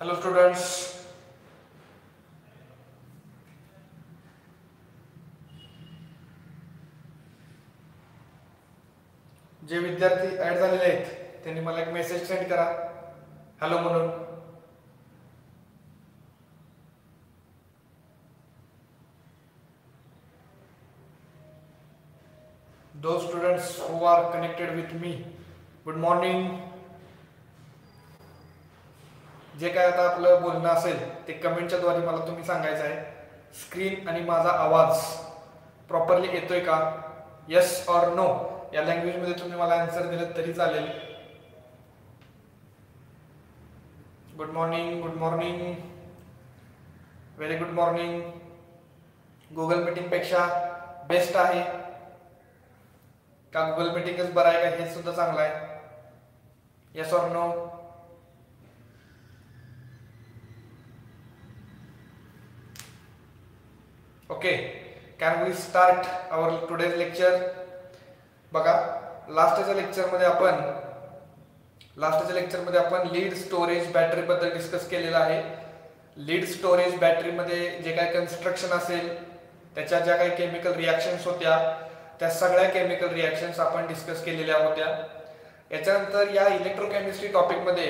Hello students, जे विद्यार्थी add झालेले आहेत त्यांनी मला एक मेसेज सेंड करा हॅलो म्हणून. Those students who are connected with me, good morning. जे काय आता आपलं बोलणं असेल ते कमेंटच्या द्वारे मला तुम्ही सांगायचं आहे. स्क्रीन आणि माझा आवाज प्रॉपरली येतोय का, येस ऑर नो या लँग्वेज मध्ये तुम्ही मला आन्सर दिलं तरी चालेल. Good morning, good morning, very good morning. Google meeting पेक्षा बेस्ट आहे का गुगल मीटिंगच बरं आहे का हे सुद्धा चांगलं आहे, yes or no. Okay, can we start our today's lecture. बघा, लास्टच्या लेक्चरमध्ये आपण लीड स्टोरेज बॅटरी बद्दल डिस्कस केलेलं आहे. लीड स्टोरेज बॅटरी मध्ये जे काही कन्स्ट्रक्शन असेल, त्याच्या ज्या काही केमिकल रिॲक्शन्स होत्या, त्या सगळ्या केमिकल रिॲक्शन्स आपण डिस्कस केलेल्या होत्या. याच्यानंतर या इलेक्ट्रोकेमिस्ट्री टॉपिक मध्ये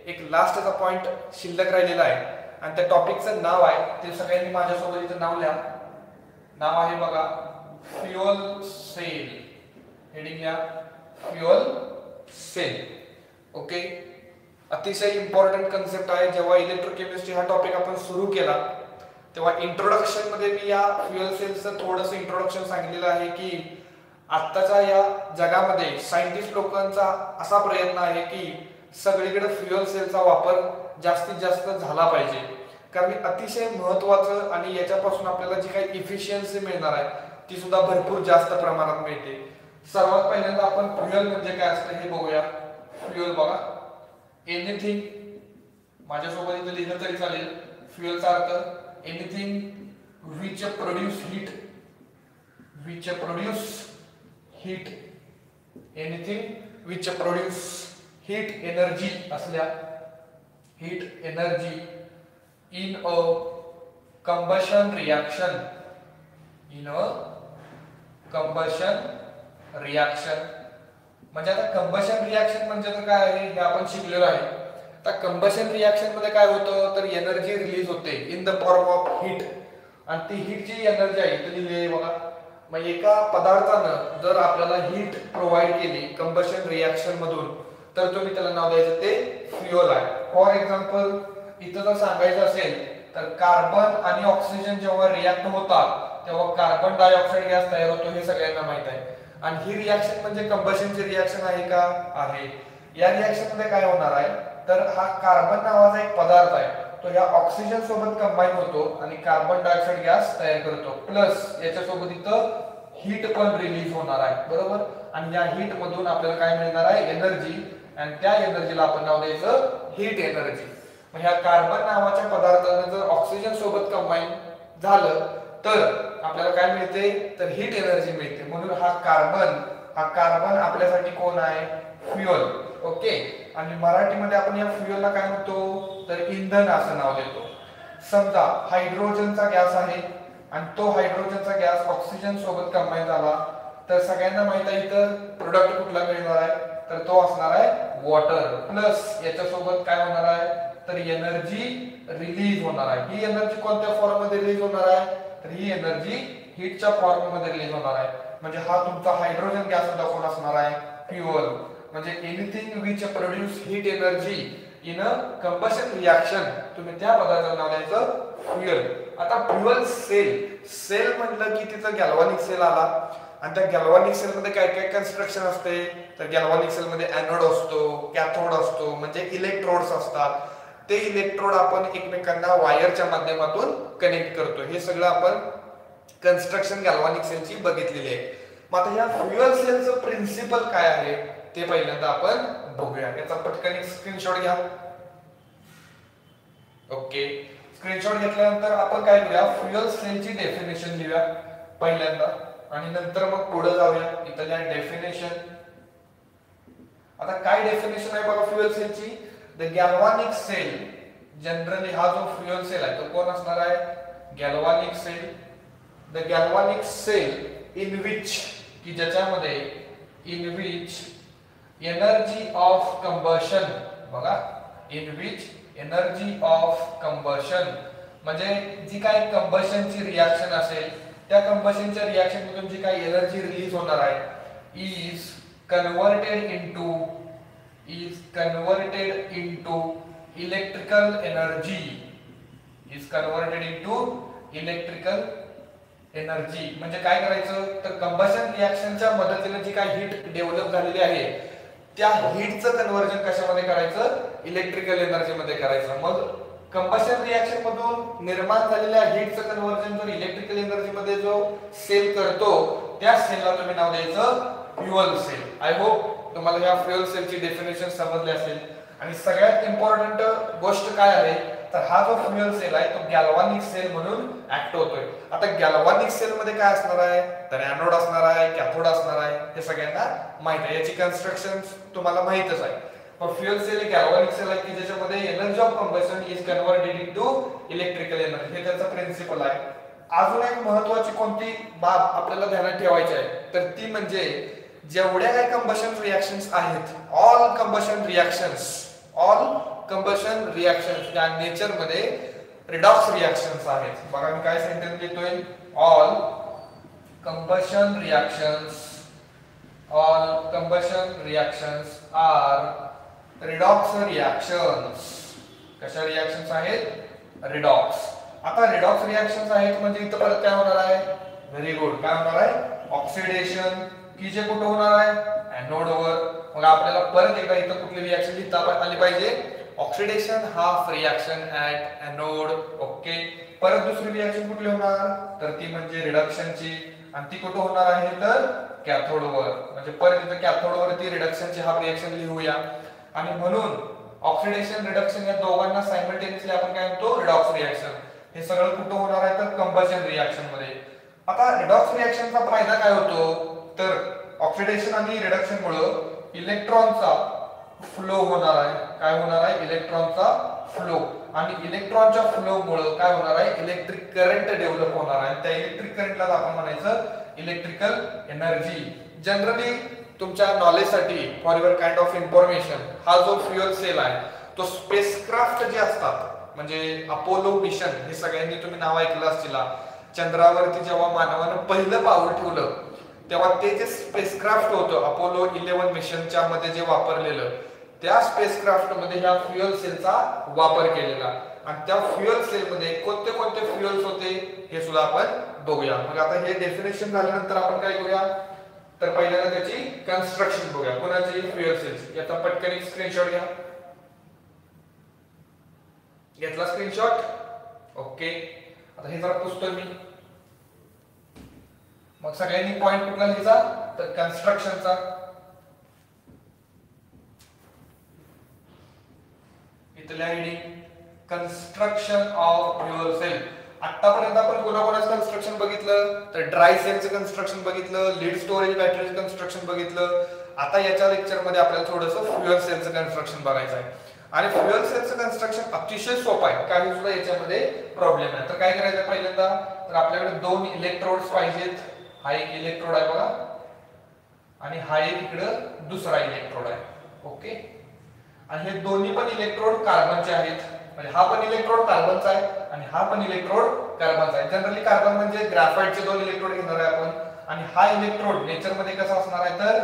एक लास्टचा पॉइंट शिल्लक राहिलेला आहे आणि त्या टॉपिकचं नाव आहे, ते सगळ्यांनी माझ्यासोबत इथं नाव लिहा. नाव आहे बघा, फ्युअल सेल. हेडिंग या, फ्युअल सेल. ओके, अतिशय इम्पॉर्टंट कन्सेप्ट आहे. जेव्हा इलेक्ट्रोकेमिस्ट्री हा टॉपिक आपण सुरू केला तेव्हा इंट्रोडक्शन मध्ये मी या फ्युअल सेलचं थोडंसं इंट्रोडक्शन सांगितलेलं आहे की आत्ताच्या या जगामध्ये सायंटिस्ट लोकांचा असा प्रयत्न आहे की सगळीकडे फ्युअल सेलचा वापर जास्तीत जास्त झाला पाहिजे, कारण अतिशय महत्वाचं आणि याच्यापासून आपल्याला जी काही इफिशियन्सी मिळणार आहे ती सुद्धा भरपूर जास्त प्रमाणात मिळते. सर्वात पहिल्यांदा आपण फ्युअल म्हणजे काय असतं हे बघूया. फ्युअल बघा, एनिथिंग, माझ्यासोबत इथे लिहिलं तरी चालेल. फ्युअलचा अर्थ anything which produce heat, which produce heat, anything which produce heat energy असल्या, heat energy in a combustion reaction, in a combustion reaction. म्हणजे आता कंबशन रिएक्शन म्हणजे तर काय आहे हे आपण शिकलेलो आहे. आता कंबशन रिएक्शन मध्ये काय होतं तर एनर्जी रिलीज होते in the form of heat, आणि ती हीट जी एनर्जी आहे ती लिहिली आहे बघा. मग एका पदार्थानं जर आपल्याला हीट प्रोव्हाइड केली कंबशन रिएक्शन मधून तर तुम्ही त्याला नाव द्यायचं ते फ्युअल आहे. फॉर एक्झाम्पल इथं जर सांगायचं असेल तर कार्बन आणि ऑक्सिजन जेव्हा रिॲक्ट होतात तेव्हा कार्बन डायऑक्साइड गॅस तयार होतो, हे सगळ्यांना माहित आहे. आणि ही रिॲक्शन म्हणजे कंबशनची रिॲक्शन आहे का, आहे. या रिॲक्शन मध्ये काय होणार आहे तर हा कार्बन नावाचा एक पदार्थ आहे, तो या ऑक्सिजन सोबत कंबाईन होतो आणि कार्बन डायऑक्साइड गॅस तयार करतो, प्लस याच्यासोबत इथं हीट पण रिलीज होणार आहे, बरोबर. आणि या हीट मधून आपल्याला काय मिळणार आहे, एनर्जी, आणि त्या एनर्जीला आपण नाव द्यायचं हीट एनर्जी. मग ह्या कार्बन नावाच्या पदार्थाने जर ऑक्सिजन सोबत कंबाईन झालं तर आपल्याला काय मिळते तर हीट एनर्जी मिळते. म्हणून हा कार्बन आपल्यासाठी कोण आहे, फ्युअल. ओके, आणि मराठीमध्ये आपण या फ्युअलला काय म्हणतो तर इंधन असं नाव देतो. समजा हायड्रोजनचा गॅस आहे आणि तो हायड्रोजनचा गॅस ऑक्सिजन सोबत कंबाईन झाला तर सगळ्यांना माहित आहे इथं प्रोडक्ट कुठला मिळणार आहे तर तो असणार आहे वॉटर, प्लस याच्यासोबत काय होणार आहे तर एनर्जी रिलीज होणार आहे. ही एनर्जी कोणत्या फॉर्म मध्ये रिलीज होणार आहे तर ही एनर्जी हीटच्या फॉर्म मध्ये रिलीज होणार आहे. म्हणजे हा तुमचा हायड्रोजन गॅस सुद्धा कोण असणार आहे, फ्युअल. म्हणजे anything which produce heat energy in a combustion reaction, तुम्ही त्या पदार्थाला नाव द्यायचं फ्युअल. आता फ्युअल सेल म्हटलं की तिथं गॅल्व्हॅनिक सेल आला, आणि त्या गॅल्व्हॅनिक सेल मध्ये काय काय कन्स्ट्रक्शन असते तर गॅल्व्हॅनिक सेल मध्ये एनोड असतो, कॅथोड असतो, म्हणजे इलेक्ट्रोड्स असतात. ते इलेक्ट्रोड आपण एकमेकांना वायरच्या माध्यमातून कनेक्ट करतो. हे सगळं आपण कन्स्ट्रक्शन गॅल्व्हॅनिक सेलची बघितलेली आहे. मग आता या फ्युअल सेलचं प्रिन्सिपल काय आहे ते पहिल्यांदा आपण बघूया. याचा पटकन एक स्क्रीनशॉट घ्या. ओके, स्क्रीनशॉट घेतल्यानंतर आपण काय करूया, फ्युअल सेलची डेफिनेशन लिहूया पहिल्यांदा आणि नंतर मग पुढे जाऊया. इथल्या डेफिनेशन, आता काय डेफिनेशन आहे बघा फ्युअल सेलची. The galvanic cell जनरली हा जो फ्युएल सेल आहे तो कोण असणार आहे, galvanic cell. The galvanic cell in which, की ज्याच्यामध्ये in which energy of combustion, बघा in which energy of combustion म्हणजे जी काय कंबशनची रिएक्शन असेल त्या कंबशनच्या रिएक्शन मधून जी काय एनर्जी रिलीज होणार आहे is converted into electrical energy, is converted into electrical energy. म्हणजे काय करायचं तर कंबशन रिएक्शनच्या मदतीने जी काय हीट डेव्हलप झालेली आहे त्या हीटचं कन्वर्जन कशामध्ये करायचं, इलेक्ट्रिकल एनर्जी मध्ये करायचं. मग कंबशन रिएक्शन मधून निर्माण झालेल्या हीटचं कन्वर्जन जर इलेक्ट्रिकल एनर्जी मध्ये जो सेल करतो त्या सेलला तुम्ही नाव द्यायचं फ्युएल सेल. आय होप तुम्हाला या फ्युएल सेलची डेफिनेशन समजली असेल. आणि सगळ्यात इम्पॉर्टंट गोष्ट काय आहे तर हा जो फ्युएल सेल आहे तो गॅल्व्हॅनिक सेल म्हणून ऍक्ट होतोय. आता गॅल्व्हॅनिक सेल मध्ये काय असणार आहे तर एनोड असणार आहे, कॅथोड असणार आहे, हे सगळ्यांना माहित आहे. याची कन्स्ट्रक्शन तुम्हाला माहितच आहे. पण फ्युएल सेल एक गॅल्व्हॅनिक सेल आहे की ज्याच्यामध्ये energy of combustion is converted into electrical energy, हे त्याचा प्रिन्सिपल आहे. अजून एक महत्त्वाची कोणती बाब आपल्याला ध्यानात ठेवायची आहे तर ती म्हणजे जेवढ्या काही कंबशन रिएक्शन्स आहेत, ऑल कंबशन रिएक्शन्स या नेचर मध्ये रिडॉक्स रिएक्शन्स आहेत. बघा मी काय सेंटेन्स लिहितोय, all combustion reactions are redox reactions. कशा रिएक्शन्स आहेत, रिडॉक्स. आता रिडॉक्स रिएक्शन्स आहेत म्हणजे इथं परत काय होणार आहे, व्हेरी गुड, काय होणार आहे ऑक्सिडेशन, की जे कुठे होणार आहे एनोड वर. मग आपल्याला परत एकदा इथं कुठली रिएक्शन लिहिता आली पाहिजे, oxidation half reaction at anode. Okay, परत दुसरी रिएक्शन कुठली होणार तर ती म्हणजे रिडक्शनची, आणि ती कुठे होणार आहे तर कॅथोड वर. म्हणजे परत इथं कॅथोड वरती रिडक्शनची हाफ रिएक्शन लिहूया. आणि म्हणून ऑक्सिडेशन रिडक्शन या दोघांना सायमल्टेनियसली आपण काय म्हणतो रिडॉक्स रिएक्शन. हे सगळं कुठे होणार आहे तर कंबशन रिएक्शन मध्ये. आता रिडॉक्स रिएक्शनचा फायदा काय होतो तर ऑक्सिडेशन आणि रिडक्शन मुळे इलेक्ट्रॉनचा फ्लो होणार आहे. काय होणार आहे, इलेक्ट्रॉनचा फ्लो. आणि इलेक्ट्रॉनच्या फ्लो मुळे काय होणार आहे, इलेक्ट्रिक करंट डेव्हलप होणार आहे. त्या इलेक्ट्रिक करंटला आपण म्हणायचं इलेक्ट्रिकल एनर्जी. जनरली तुमच्या नॉलेजसाठी for your kind of information, हा जो फ्युएल सेल आहे तो स्पेसक्राफ्ट जे असतात म्हणजे अपोलो मिशन, हे सगळ्यांनी तुम्ही नाव ऐकलं असतील. चंद्रावरती जेव्हा मानवानं पहिलं पाऊल ठेवलं तेव्हा ते जे स्पेसक्राफ्ट होतं अपोलो 11 मिशनच्या मध्ये जे वापरलेलं, त्या स्पेसक्राफ्ट मध्ये ह्या फ्युएल सेलचा वापर केलेला. आणि त्या फ्युएल सेल मध्ये कोणते कोणते फ्युएल्स होते हे सुद्धा आपण बघूया. मग आता हे डेफिनेशन झाल्यानंतर आपण काय करूया तर पहिल्यांदा त्याची कन्स्ट्रक्शन बघूया. कोणाची, फ्युएल सेल्स. याचा पटकन एक स्क्रीनशॉट घ्या. घेतला स्क्रीनशॉट, ओके. आता हे जरा पुसतोय मी. मग सगळ्यांनी पॉइंट कुठला लिहायचा तर कन्स्ट्रक्शनचा. इथल्या heading construction of fuel cell. आतापर्यंत आपण कोणाकोणाचं कन्स्ट्रक्शन बघितलं तर ड्राय सेलचं कन्स्ट्रक्शन बघितलं, लीड स्टोरेज बॅटरीचं कन्स्ट्रक्शन बघितलं. आता याच्या लेक्चर मध्ये आपल्याला थोडंसं फ्युएल सेलचं कन्स्ट्रक्शन बघायचं आहे. आणि फ्युएल सेलचं कन्स्ट्रक्शन अतिशय सोपं आहे, काही सुद्धा याच्यामध्ये प्रॉब्लेम नाही. तर काय करायचं पहिल्यांदा तर आपल्याकडे दोन इलेक्ट्रोड्स पाहिजेत. हा एक इलेक्ट्रोड आहे बघा आणि हा एक इकडं दुसरा इलेक्ट्रोड आहे. ओके, आणि हे दोन्ही पण इलेक्ट्रोड कार्बनचे आहेत. म्हणजे हा पण इलेक्ट्रोड कार्बनचा आहे आणि हा पण इलेक्ट्रोड कार्बनचा आहे. जनरली कार्बन म्हणजे ग्राफाइटचे दोन इलेक्ट्रोड घेणार आहे आपण. आणि हा इलेक्ट्रोड नेचर मध्ये कसा असणार आहे तर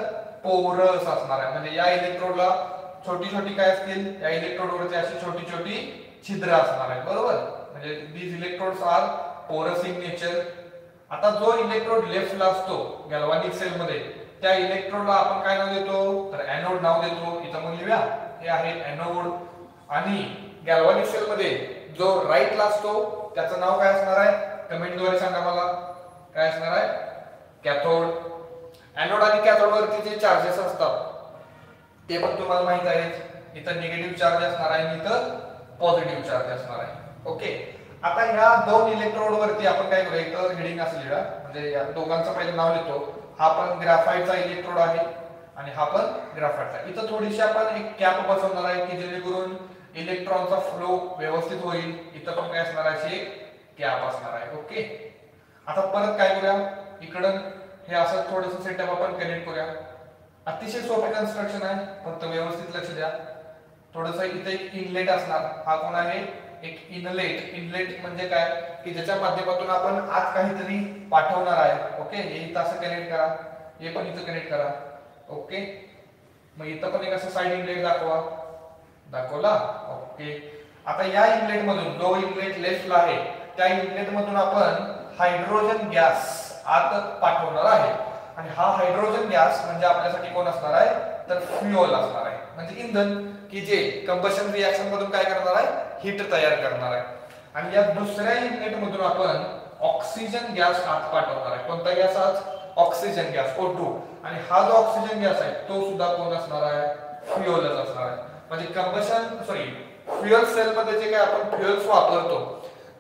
पोरस असणार आहे. म्हणजे या इलेक्ट्रोडला छोटी छोटी काय असतील, या इलेक्ट्रोड वरती अशी छोटी छोटी छिद्र असणार आहेत, बरोबर. म्हणजे दीज इलेक्ट्रोड्स आर पोरस इन नेचर. आता जो इलेक्ट्रोड लेफ्टला असतो गॅल्व्हॅनिक सेल मध्ये त्या इलेक्ट्रोडला आपण काय नाव देतो तर एनोड नाव देतो. इथं मग लिहूया, हे आहे एनोड. आणि गॅल्व्हॅनिक सेल मध्ये जो राईटला असतो त्याचं नाव काय असणार आहे, कमेंटद्वारे सांगा मला काय असणार आहे, कॅथोड. एनोड आणि कॅथोड वरती जे चार्जेस असतात ते पण तुम्हाला माहित आहेत. इथं निगेटिव्ह चार्ज असणार आहे आणि इथं पॉझिटिव्ह चार्ज असणार आहे. ओके, आता ह्या दोन इलेक्ट्रोड वरती आपण काय करूया, इथं हेडिंग असं लिहा. म्हणजे या दोघांचं पहिलं नाव लिहितो. हा पण ग्राफाइटचा इलेक्ट्रोड आहे आणि हा पण ग्राफाइटचा. इथं थोडीशी आपण एक कॅप बसवणार आहे की जेणेकरून इलेक्ट्रॉनचा फ्लो व्यवस्थित होईल. इथं पण काय असणार आहे, गॅप असणार आहे. ओके, आता परत काय करूया, इकडं हे असं थोडंसं सेटअप आपण कनेक्ट करूया. अतिशय सोपे कन्स्ट्रक्शन आहे, फक्त व्यवस्थित लक्ष द्या. थोडंसं इथे एक इनलेट असणार. हा कोण आहे, एक इनलेट. इनलेट म्हणजे काय की ज्याच्या माध्यमातून आपण आज काहीतरी पाठवणार आहे. ओके, हे इथं असं कनेक्ट करा, हे पण इथं कनेक्ट करा. ओके, मग इथं पण एक असं साइड इनलेट दाखवला. ओके, आता या इनलेट मधून, जो इनलेट लेफ्टला आहे त्या इनलेट मधून आपण हायड्रोजन गॅस आत पाठवणार आहे. आणि हा हायड्रोजन गॅस म्हणजे आपल्यासाठी कोण असणार आहे, तर फ्युएल असणार आहे, म्हणजे इंधन, की जे कंबशन रिएक्शन मधून काय करणार आहे, हीट तयार करणार आहे. आणि या दुसऱ्या इनलेट मधून आपण ऑक्सिजन गॅस आत पाठवणार आहे. कोणता गॅस आत, ऑक्सिजन गॅस O2. आणि हा जो ऑक्सिजन गॅस आहे तो सुद्धा कोण असणार आहे, फ्युएलच असणार आहे. म्हणजे फ्युएल सेल मध्ये जे काय आपण फ्युएल्स वापरतो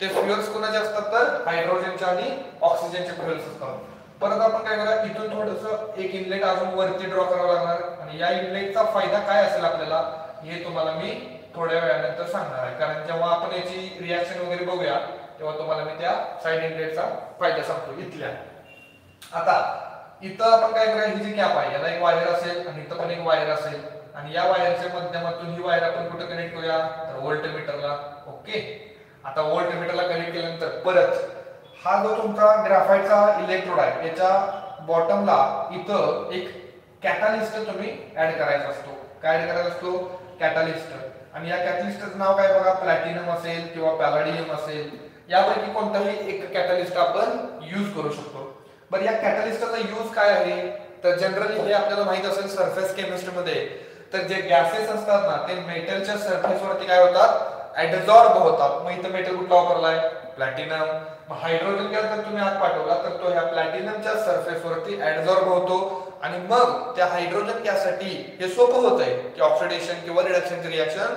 ते फ्युएल्स कोणाचे असतात, तर हायड्रोजनचे आणि ऑक्सिजनचे फ्युएल्स असतात. परत आपण काय करूया, इथून थोडंसं एक इनलेट अजून वरती ड्रॉ करावं लागणार. आणि या इनलेटचा फायदा काय असेल आपल्याला, हे तुम्हाला मी थोड्या वेळानंतर सांगणार आहे. कारण जेव्हा आपण याची रिएक्शन वगैरे बघूया तेव्हा तुम्हाला मी त्या साइड इनलेटचा फायदा सांगतो इथल्या. आता इथं आपण काय करूया, ही जी कॅप आहे याला एक वायर असेल आणि इथं पण एक वायर असेल. आणि या वायरच्या माध्यमातून ही वायर आपण कुठे कनेक्ट करूया, तर व्होल्टमीटरला. ओके, आता व्होल्टमीटरला कनेक्ट केल्यानंतर परत हा जो तुमचा ग्राफाइटचा इलेक्ट्रोड आहे याच्या बॉटमला इथं एक कॅटालिस्ट तुम्ही ऍड करायचा असतो. काय ऍड करायचा असतो, कॅटालिस्ट. आणि या कॅटलिस्टचं नाव काय बघा, प्लॅटिनम असेल किंवा पॅलाडियम असेल, यापैकी कोणताही एक कॅटालिस्ट आपण यूज करू शकतो. बरं, या कॅटालिस्टचा यूज काय आहे, तर जनरली हे आपल्याला माहित असेल सरफेस केमिस्ट्री मध्ये, तर जे गॅसेस असतात ना ते मेटलच्या सरफेस वरती काय होतात, ऍडझॉर्ब होतात. मग इथं मेटल कुठला वापरलाय, प्लॅटिनम. मग हायड्रोजन गॅस जर तुम्ही आत पाठवला तर तो ह्या प्लॅटिनमच्या सरफेस वरती ऍडझॉर्ब होतो. आणि मग त्या हायड्रोजन गॅससाठी हे सोपं होतंय की ऑक्सिडेशन किंवा रिडक्शनची रिएक्शन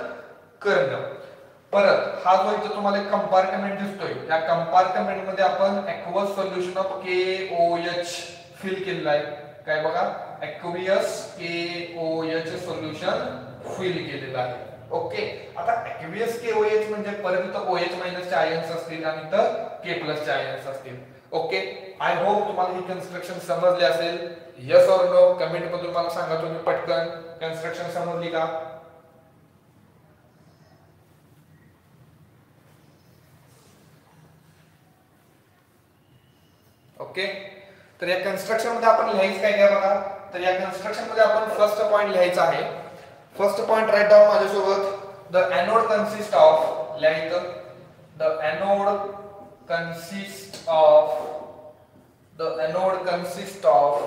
करणं. परत हा जो इथं तुम्हाला एक कंपार्टमेंट दिसतोय, या कंपार्टमेंट मध्ये आपण aqueous solution of KOH fill केलेलं आहे. काय बघा, ऍक्वियस KOH सोल्युशन फिल केलेलं आहे. ओके, आता ऍक्वियस KOH म्हणजे परत इथं OH- चे आयन्स असतील आणि इथं K+ चे आयन्स असतील. ओके, आय होप तुम्हाला ही कन्स्ट्रक्शन समजली असेल. यस ऑर नो कमेंट मधून मला सांगा तुम्ही पटकन कन्स्ट्रक्शन समजली का. ओके, तर या कन्स्ट्रक्शन मध्ये आपण लिहायचं काय काय बघा. तर या कन्स्ट्रक्शन मध्ये आपण फर्स्ट पॉइंट लिहायचा आहे. फर्स्ट पॉइंट राईट डाऊन माझ्यासोबत. द एनोड कन्सिस्ट ऑफ, लिहायचं, द एनोड कन्सिस्ट ऑफ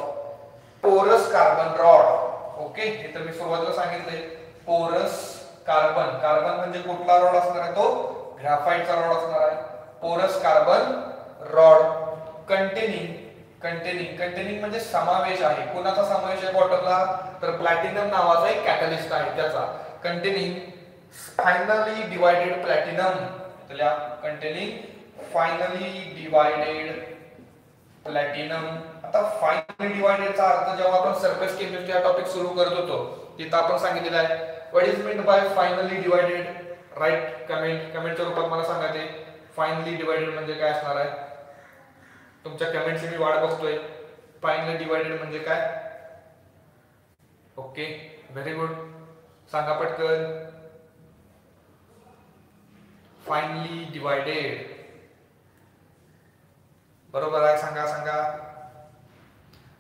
पोरस कार्बन रॉड. ओके, हे तर मी सुरुवातीला सांगितलंय, पोरस कार्बन. कार्बन म्हणजे कुठला रॉड असणार आहे, तो ग्राफाइटचा रॉड असणार आहे. पोरस कार्बन रॉड कंटेनिंग म्हणजे समावेश आहे. कोणाचा समावेश आहे बॉटमला, तर प्लॅटिनम नावाचा एक कॅटलिस्ट आहे त्याचा. कंटेनिंग फायनली डिवाइडेड प्लॅटिनम, त्याला कंटेनिंग फायनली डिवाइडेड प्लॅटिनम. आता फायनली डिवाइडेडचा अर्थ जेव्हा आपण सरफेस केमिस्ट्री हा टॉपिक सुरू करत होतो तिथं आपण सांगितलेलं आहे, what is meant by finely divided. Right कमेंटच्या रूपात मला सांगा ते फायनली डिवाइडेड म्हणजे काय असणार आहे. तुमच्या कमेंटची मी वाट बघतोय. फायनली डिवाइडेड म्हणजे काय. ओके, व्हेरी गुड, सांगा पटकन. फायनली डिवाइडेड बरोबर आहे, सांगा.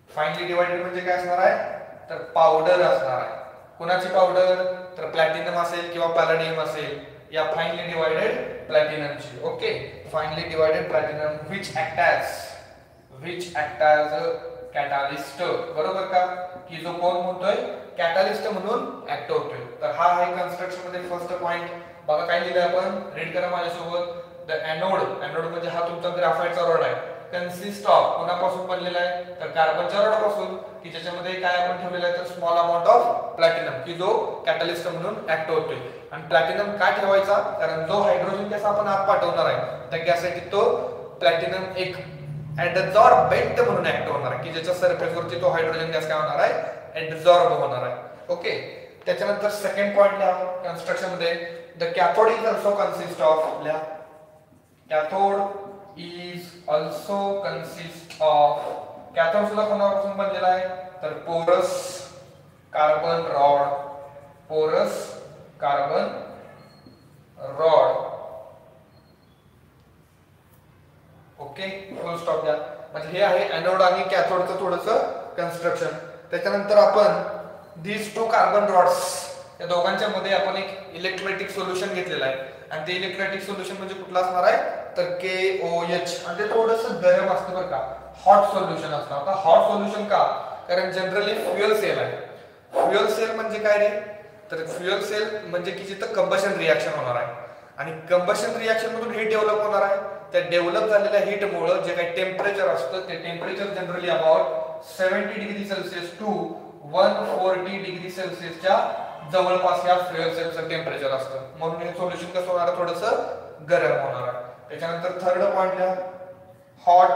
फायनली डिवाइडेड म्हणजे काय असणार आहे, तर पावडर असणार आहे. कुणाची पावडर, तर प्लॅटिनम असेल किंवा पॅलाडियम असेल, या फायनली डिवाइडेड प्लॅटिनमची. Okay, finely divided platinum which act as catalyst. बरोबर का, की जो कोण म्हणतोय, कॅटालिस्ट म्हणून ऍक्ट होतोय. तर हा आहे कन्स्ट्रक्शन मध्ये फर्स्ट पॉइंट. बघा काय लिहिलंय आपण, रीड करा माझ्यासोबत. द एनोड म्हणजे हा तुमचा ग्राफाइटचा रॉड आहे. कन्सिस्ट ऑफ कोणापासून बनलेला आहे, तर कार्बनच्या रॉड पासून, की ज्याच्यामध्ये काय आपण ठेवलेलं आहे, तर स्मॉल अमाउंट ऑफ प्लॅटिनम, की जो कॅटलिस्ट म्हणून ऍक्ट होतोय. आणि प्लॅटिनम का ठेवायचा, कारण जो हायड्रोजन गॅस आपण आत पाठवणार आहे त्या गॅससाठी तो प्लॅटिनम एक ऍडझॉर्बेंट म्हणून ऍक्ट होणार आहे, की ज्याच्या सरफेसवरती तो हायड्रोजन गॅस काय होणार आहे, ऍडझॉर्ब होणार आहे. ओके, त्याच्यानंतर सेकंड पॉइंट लिहा कन्स्ट्रक्शन मध्ये. The cathode is also consist of आपल्या cathode is also consist of cathode सुद्धा कोणापासून बनलेला आहे तर porous carbon rod porous carbon rod okay full stop द्या म्हणजे हे आहे एनोड आणि कॅथोडचं थोडंसं कन्स्ट्रक्शन त्याच्यानंतर आपण these two कार्बन रॉड्स या दोघांच्या मध्ये आपण एक इलेक्ट्रोलाइटिक सोल्युशन घेतलेलं आहे आणि ते इलेक्ट्रोलाइटिक सोल्युशन म्हणजे कुठलं असणार आहे तर KOH आणि ते थोडंसं गरम असतं बरं का हॉट सोल्युशन असतं आता हॉट सोल्युशन का कारण जनरली फ्युएल सेल आहे फ्युएल सेल म्हणजे काय रे तर फ्युएल सेल म्हणजे की जिथं कंबशन रिएक्शन होणार आहे आणि कंबशन रिएक्शन मधून हीट डेव्हलप होणार आहे त्या डेव्हलप झालेल्या हीट मुळे जे काही टेम्परेचर असतं ते temperature generally about 70 degree Celsius to 140 degree सेल्सिअसच्या जवळपास या फ्युएल सेलचं टेम्परेचर असतं म्हणून हे सोल्युशन कसं होणार थोडंसं गरम होणार आहे त्याच्यानंतर थर्ड पॉइंट ला hot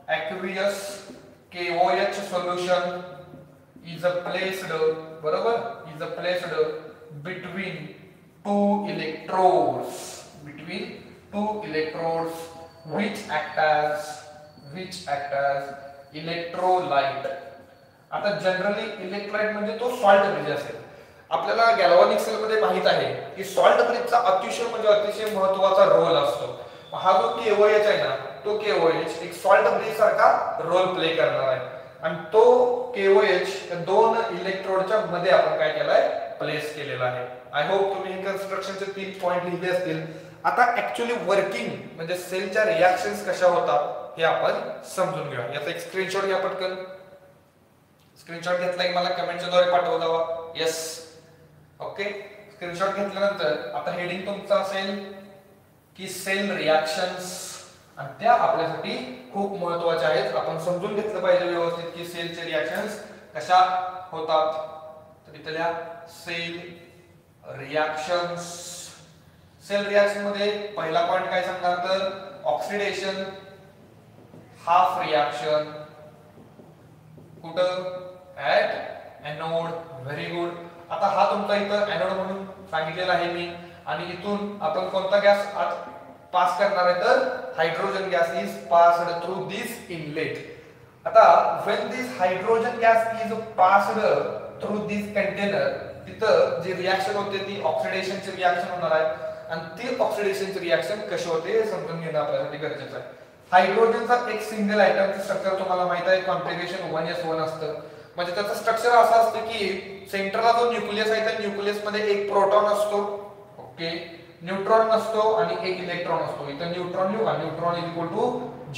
aqueous KOH solution is placed बरोबर is placed between two electrodes which act as electrolyte आता जनरली इलेक्ट्रोलाइट म्हणजे तो सॉल्ट ब्रिज असेल आपल्याला गॅल्व्हॅनिक सेल मध्ये माहित आहे की सॉल्ट ब्रिजचा अतिशय महत्त्वाचा रोल असतो हा जो KOH आहे ना तो KOH एक सॉल्ट ब्रिज सारखा रोल प्ले करणार आहे आणि तो KOH दोन इलेक्ट्रोडच्या मध्ये आपण काय केलाय प्लेस केलेला आहे आय होप तुम्ही हे कन्स्ट्रक्शनचे 3 पॉइंट लिहिले असतील आता ऍक्च्युअली वर्किंग म्हणजे सेलच्या रिएक्शन्स कशा होतात हे आपण समजून घेऊया याचा एक स्क्रीनशॉट घ्या पटकन स्क्रीनशॉट घेतला की मला कमेंटच्या द्वारे पाठवा जावा यस ओके स्क्रीनशॉट घेतल्यानंतर आता हेडिंग तुमचं असेल की सेल रिएक्शन्स आणि त्या आपल्यासाठी खूप महत्त्वाच्या आहेत आपण समजून घेतलं पाहिजे व्यवस्थित की सेलचे रिएक्शन्स कशा होतात तर इथल्या सेल रिएक्शन मध्ये पहिला पॉइंट काय सांगणार तर ऑक्सिडेशन हाफ रिएक्शन कुठं ऍट एनोड व्हेरी गुड आता हा तुमचा इथं एनोड म्हणून सांगितलेला आहे मी आणि इथून आपण कोणता गॅस आत पास करणार आहे तर hydrogen gas is passed through this inlet आता when this hydrogen gas is passed through this container तिथं जी रिएक्शन होते ती ऑक्सिडेशनची रिएक्शन होणार आहे आणि ती ऑक्सिडेशनची रिएक्शन कशी होते हे समजून घेणं आपल्यासाठी गरजेचं आहे हायड्रोजनचा एक सिंगल आयटमचं स्ट्रक्चर तुम्हाला माहित आहे कॉन्फिगरेशन 1s1 असतं म्हणजे त्याचं स्ट्रक्चर असं असतं की सेंटरला जो न्यूक्लियस आहे त्या न्यूक्लियस मध्ये एक प्रोटॉन असतो ओके न्यूट्रॉन नसतो आणि एक इलेक्ट्रॉन असतो इथं न्यूट्रॉन लिहू का neutron is equal to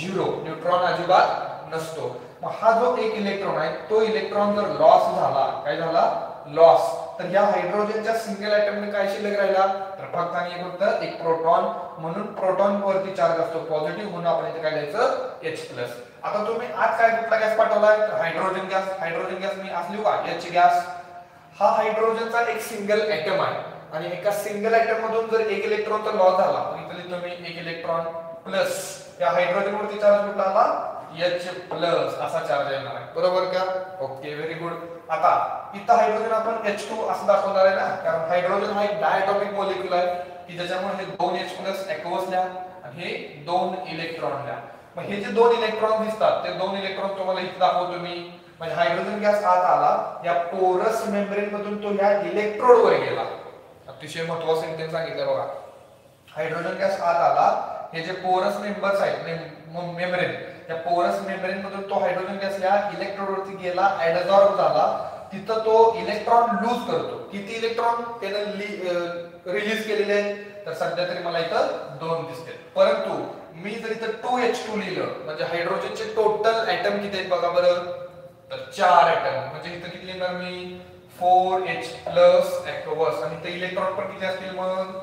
0 neutron अजिबात नसतो मग हा जो एक इलेक्ट्रॉन आहे तो इलेक्ट्रॉन जर लॉस झाला काय झाला लॉस तर या हायड्रोजनच्या सिंगल आयटमने काय शिल्लक राहिला तर फक्त आणि फक्त एक प्रोटॉन म्हणून प्रोटॉन वरती चार्ज असतो पॉझिटिव्ह म्हणून आपण इथे काय लिहायचं H+ आता तुम्ही आज काय कुठला गॅस पाठवलाय हायड्रोजन गॅस मी आज लिहू का H गॅस हा हायड्रोजनचा एक सिंगल एटम आहे आणि एका सिंगल एटम मधून जर एक इलेक्ट्रॉनचा लॉस झाला तर इथे लिहितो मी एक इलेक्ट्रॉन प्लस या हायड्रोजन वरती चार्ज कुठला आला H+ असा चार्ज येणार आहे बरोबर का ओके व्हेरी गुड आता इथं हायड्रोजन आपण H2 असं दाखवणार आहे ना कारण हायड्रोजन हा एक डायटॉमिक मॉलिक्यूल आहे की ज्याच्यामुळे हे 2H+ aqueous लिहा आणि हे 2 इलेक्ट्रॉन लिहा मग हे जे 2 इलेक्ट्रॉन दिसतात ते 2 इलेक्ट्रॉन तुम्हाला इथे दाखवतो मी म्हणजे हायड्रोजन गॅस आत आला या पोरस मेम्ब्रेन मधून तो या इलेक्ट्रोड वर गेला अतिशय महत्त्वाचं सेंटेन्स सांगितलं बघा हायड्रोजन गॅस आत आला हे जे पोरस मेंबर्स आहेत मेम्ब्रेन या पोरस मेम्ब्रेन मधून तो हायड्रोजन गॅस या इलेक्ट्रोड वरती गेला ऍडझॉर्ब झाला तिथं तो इलेक्ट्रॉन लूज करतो किती इलेक्ट्रॉन त्याने रिलीज केलेले आहेत तर सध्या तरी मला इथं 2 दिसते परंतु मी जर इथं 2H2 लिहिलं म्हणजे हायड्रोजनचे टोटल ऍटम किती आहेत बघा बरं तर 4 ऍटम म्हणजे इथं किती लिहिणार मी 4H+ aqueous आणि इथं इलेक्ट्रॉन पण किती असतील मग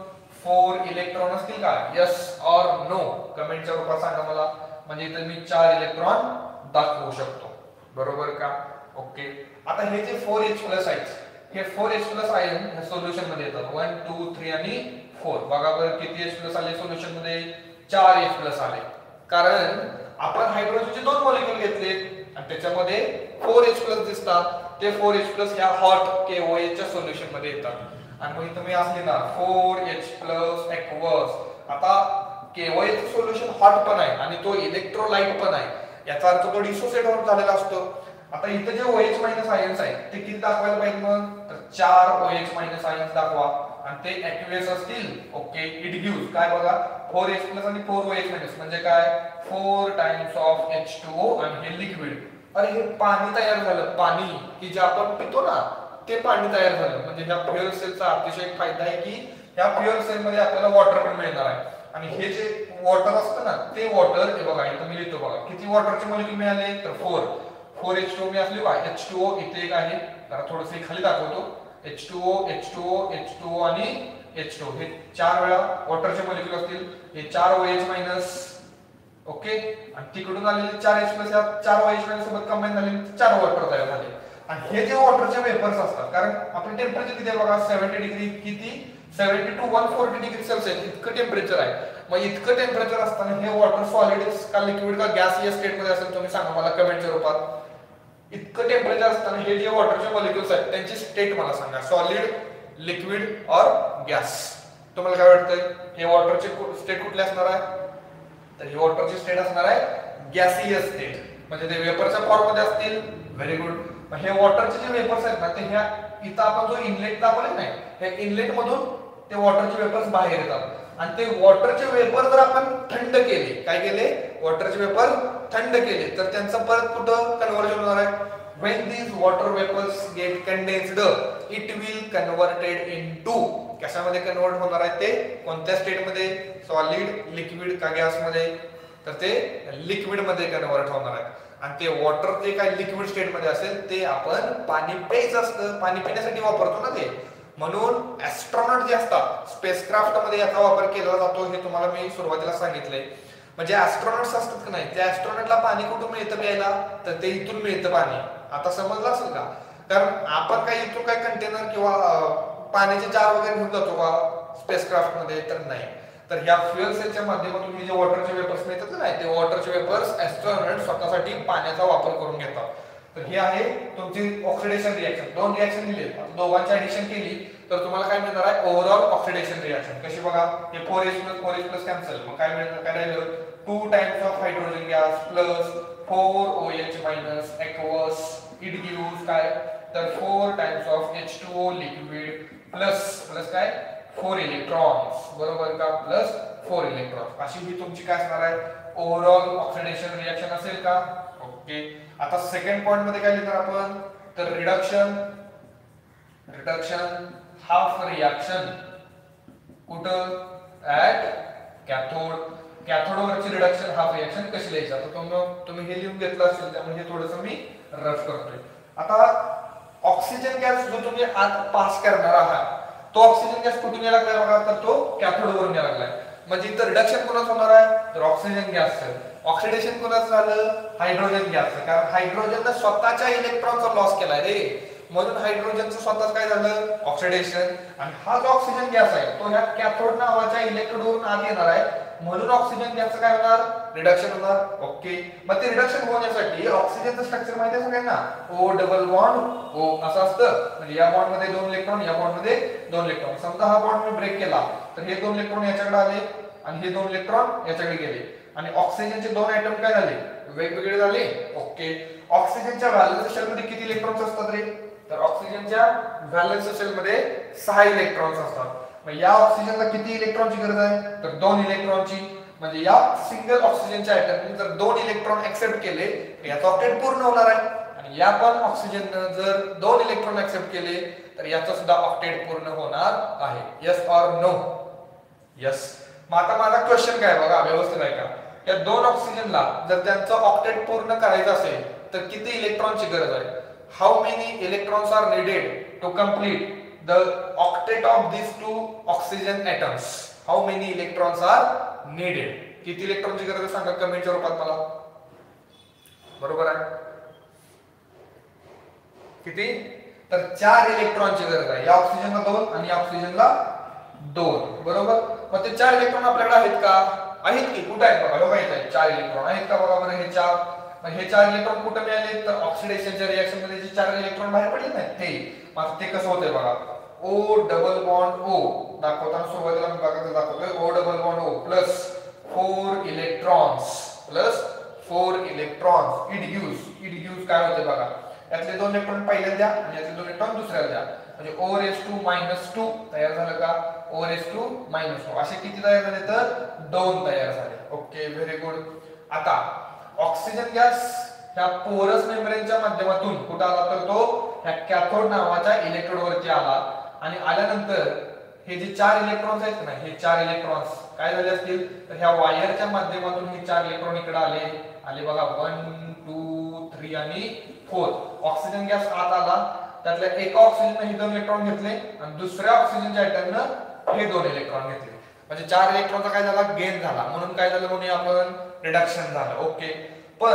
4 इलेक्ट्रॉन असतील का यस ऑर नो कमेंटच्या रूपात सांगा मला म्हणजे इथं मी 4 इलेक्ट्रॉन दाखवू शकतो बरोबर का ओके आता हे जे 4H+ आहेत हे 4H+ आयन या सोल्युशन मध्ये येतात 1 2 3 आणि 4 बघा बरं किती H+ आले सोल्युशन मध्ये 4H+ आले कारण आपण हायड्रोजनचे 2 मॉलिक्यूल घेतले आणि त्याच्यामध्ये 4H+ दिसतात ते 4H+ ह्या हॉट KOH च्या सोल्युशन मध्ये येतात आणि मग तुम्ही असली ना 4H प्लस एक्वस. आता केओएच सोल्युशन हॉट पण आहे आणि तो इलेक्ट्रोलाइट पण आहे, याचा अर्थ तो डिसोसिएट होऊन झालेला असतो. आता इथं जे OH मायनस आयन्स आहे ते किती दाखवायला पाहिजे मग, तर 4 OH मायनस आयन्स दाखवा आणि ते एक्वियस असतील. ओके, इट गिव्स काय बघा 4H प्लस आणि 4 OH मायनस म्हणजे काय 4 टाइम्स ऑफ H2O आणि हे लिक्विड. अरे हे पाणी तयार झालं, पाणी की जे आपण पितो ना ते पाणी तयार झालं. म्हणजे ह्या फ्युएल सेलचा अतिशय फायदा आहे की ह्या फ्युएल सेल मध्ये आपल्याला वॉटर पण मिळणार आहे. आणि हे जे वॉटर असतं ना ते वॉटर, हे बघा इथं मी लिहितो बघा किती वॉटरचे मॉलिक्यूल मिळाले तर 4H2O मी असली बघा H2O इथे एक आहे, जरा थोडंसं खाली दाखवतो. H2O H2O H2O आणि H2O हे 4 वेळा वॉटरचे मॉलिक्यूल असतील. हे 4 OH मायनस. ओके, आणि तिकडून आलेले 4H प्लस या 4 OH मायनस सोबत कंबाईन झाले 4 वॉटर तयार झाले. आणि हे जे वॉटरचे वेपर्स असतात, कारण आपलं टेम्परेचर किती आहे बघा 70 डिग्री, किती 70 to 140 डिग्री सेल्सिअस इतकं टेम्परेचर आहे. मग इतकं टेम्परेचर असताना हे वॉटर सॉलिड का लिक्विड का गॅस या स्टेट मध्ये असेल तुम्ही सांगा मला कमेंटच्या रूपात. इतकं टेम्परेचर असताना हे जे वॉटरचे मॉलिक्युल्स आहेत त्यांची स्टेट मला सांगा, सॉलिड, लिक्विड और गॅस. तुम्हाला काय वाटतंय हे वॉटरचे स्टेट कुठले असणार आहे, तर हे वॉटरची स्टेट असणार आहे गॅसियस स्टेट, म्हणजे ते वेपरच्या फॉर्म मध्ये असतील. Very good. हे वॉटरचे जे वेपर्स आहेत ना ते ह्या इथं आपण जो इनलेट दाखवले नाही, हे इनलेट मधून ते वॉटरचे वेपर्स बाहेर येतात आणि ते वॉटरचे वेपर जर आपण थंड केले, काय केले वॉटरचे वेपर थंड केले तर त्यांचं परत कुठं कन्व्हर्जन होणार आहे. when these water vapors get condensed it will converted into, कशामध्ये कन्वर्ट होणार आहे ते कोणत्या स्टेट मध्ये, सॉलिड, लिक्विड का गॅस मध्ये, तर ते लिक्विड मध्ये कन्वर्ट होणार आहे. आणि ते वॉटर जे काय लिक्विड स्टेट मध्ये असेल ते आपण पाणी प्यायचं असतं, पाणी पिण्यासाठी वापरतो ना ते. म्हणून ऍस्ट्रॉनॉट जे असतात स्पेसक्राफ्ट मध्ये याचा वापर केला जातो, हे तुम्हाला मी सुरुवातीला सांगितलंय. म्हणजे ऍस्ट्रॉनॉट्स असतात की नाही, त्या ऍस्ट्रॉनॉटला पाणी कुठून मिळतं प्यायला, तर ते इथून मिळतं पाणी. आता समजलं असेल का, कारण आपण काय इथून काय कंटेनर किंवा पाण्याचे जार वगैरे घेऊन जातो का स्पेसक्राफ्ट मध्ये, तर नाही. तर ह्या फ्युएल सेलच्या माध्यमातून हे जे वॉटरचे वेपर्स मिळतात ना ते वॉटरचे वेपर्स ऍस्ट्रॉनॉट स्वतःसाठी पाण्याचा वापर करून घेतात. तर हे आहे तुमची ऑक्सिडेशन रिएक्शन. दोन रिएक्शन दिले, दोघांची ऍडिशन केली तर तुम्हाला काय मिळणार आहे ओव्हरऑल ऑक्सिडेशन रिएक्शन. कशी बघा हे 4H प्लस कॅन्सल, मग काय मिळणार, काय राहिलं 2 times of hydrogen gas plus 4 OH minus aqueous, it gives काय तर 4 times of H2O liquid plus plus काय 4 इलेक्ट्रॉन्स, बरोबर का, प्लस 4 इलेक्ट्रॉन्स. अशी ही तुमची काय असणार आहे ओव्हरऑल ऑक्सिडेशन रिएक्शन असेल का. ओके, आता सेकंड पॉइंट मध्ये काय लिहिणार आपण, तर रिडक्शन हाफ रिएक्शन कुठं ऍट कॅथोड. कॅथोडवरची रिडक्शन हाफ रिएक्शन कशी लिहायची, आता तुम्ही हे लिहून घेतलं असेल त्यामुळे हे थोडंसं मी रफ करतोय. आता ऑक्सिजन गॅस जो तुम्ही आत पास करणार आहात तो ऑक्सिजन गॅस कुठून यायला लागलाय बघा, तर तो कॅथोडवरून यायला लागलाय. म्हणजे इथं रिडक्शन कोणाचं होणार आहे, तर ऑक्सिजन गॅसचं. ऑक्सिडेशन कोणाचं झालं, हायड्रोजन गॅसचं, कारण हायड्रोजननं स्वतःच्या इलेक्ट्रॉनचा लॉस केलाय रे, म्हणून हायड्रोजनचं स्वतःच काय झालं ऑक्सिडेशन. आणि हा जो ऑक्सिजन गॅस आहे तो ह्या कॅथोड नावाच्या इलेक्ट्रोडवरून आत येणार आहे, म्हणून ऑक्सिजन गॅसचं काय होणार रिडक्शन होणार. ओके, मग ते रिडक्शन होण्यासाठी ऑक्सिजनचं स्ट्रक्चर माहिती आहे सगळ्यांना, O डबल बॉन्ड O असं असतं. म्हणजे या बॉन्ड मध्ये 2 इलेक्ट्रॉन, या बॉन्ड मध्ये 2 इलेक्ट्रॉन. समजा हा बॉन्ड मी ब्रेक केला तर हे 2 इलेक्ट्रॉन याच्याकडे आले आणि हे 2 इलेक्ट्रॉन याच्याकडे गेले आणि ऑक्सिजनचे 2 आयटम काय झाले वेगवेगळे झाले. ओके, ऑक्सिजनच्या व्हॅलेन्स शेल मध्ये किती इलेक्ट्रॉन्स असतात रे, तर ऑक्सिजनच्या व्हॅलेन्स शेल मध्ये 6 इलेक्ट्रॉन्स असतात. मग या ऑक्सिजनला किती इलेक्ट्रॉनची गरज आहे, तर 2 इलेक्ट्रॉनची. म्हणजे या सिंगल ऑक्सिजनच्या आयटमने जर 2 इलेक्ट्रॉन एक्सेप्ट केले तर याचा ऑक्टेट पूर्ण होणार आहे. आणि या पण ऑक्सिजनने जर 2 इलेक्ट्रॉन एक्सेप्ट केले तर याचा सुद्धा ऑक्टेट पूर्ण होणार आहे. Yes or no, yes. मग आता माझा क्वेश्चन काय बघा व्यवस्थित आहे का, या 2 ऑक्सिजनला जर त्यांचं ऑक्टेट पूर्ण करायचं असेल तर किती इलेक्ट्रॉनची गरज आहे, how many electrons are needed to complete the octet of these 2 oxygen atoms, how many electrons are needed, किती इलेक्ट्रॉनची गरज आहे सांगा कमेंटच्या रूपात मला. बरोबर आहे किती, तर 4 इलेक्ट्रॉनची गरज आहे. या ऑक्सिजनला 2 आणि या ऑक्सिजनला 2, बरोबर. मग ते 4 इलेक्ट्रॉन आपल्याकडे आहेत का, आहेत की, कुठे आहेत बघा, बघा इथे 4 इलेक्ट्रॉन आहेत का, बघा बरं हे 4. मग हे 4 इलेक्ट्रॉन कुठे मिळाले, तर ऑक्सिडेशनच्या रिएक्शन मध्ये जे 4 इलेक्ट्रॉन बाहेर पडले नाहीत ते. मग ते कसं होतंय बघा, O डबल बॉन्ड O दाखवताना सुरुवातीला मी बघा दाखवतोय O double bond O plus 4 electrons it gives काय होते बघा, यातले 2 इलेक्ट्रॉन पहिल्याला द्या आणि यातले 2 इलेक्ट्रॉन दुसऱ्याला द्या, म्हणजे O रेज टू -2 तयार झालं का, O रेज टू -2 असे किती तयार झाले तर 2 तयार झाले. Okay, very good. आता ऑक्सिजन गॅस ह्या पोरस मेम्ब्रेनच्या माध्यमातून कुठे आला तर तो ह्या कॅथोड नावाच्या इलेक्ट्रोड वरती आला आणि आल्यानंतर हे जे 4 इलेक्ट्रॉन्स आहेत ना, हे 4 इलेक्ट्रॉन्स काय झाले असतील तर ह्या वायरच्या माध्यमातून हे 4 इलेक्ट्रॉन इकडे आले बघा 1 2 3 आणि 4. ऑक्सिजन गॅस आत आला, त्यातल्या एका ऑक्सिजनने हे 2 इलेक्ट्रॉन घेतले आणि दुसऱ्या ऑक्सिजनच्या आयटमनं हे 2 इलेक्ट्रॉन घेतले, म्हणजे 4 इलेक्ट्रॉनचा काय झाला गेन झाला, म्हणून काय झालं म्हणून आपण रिडक्शन झालं. ओके, पण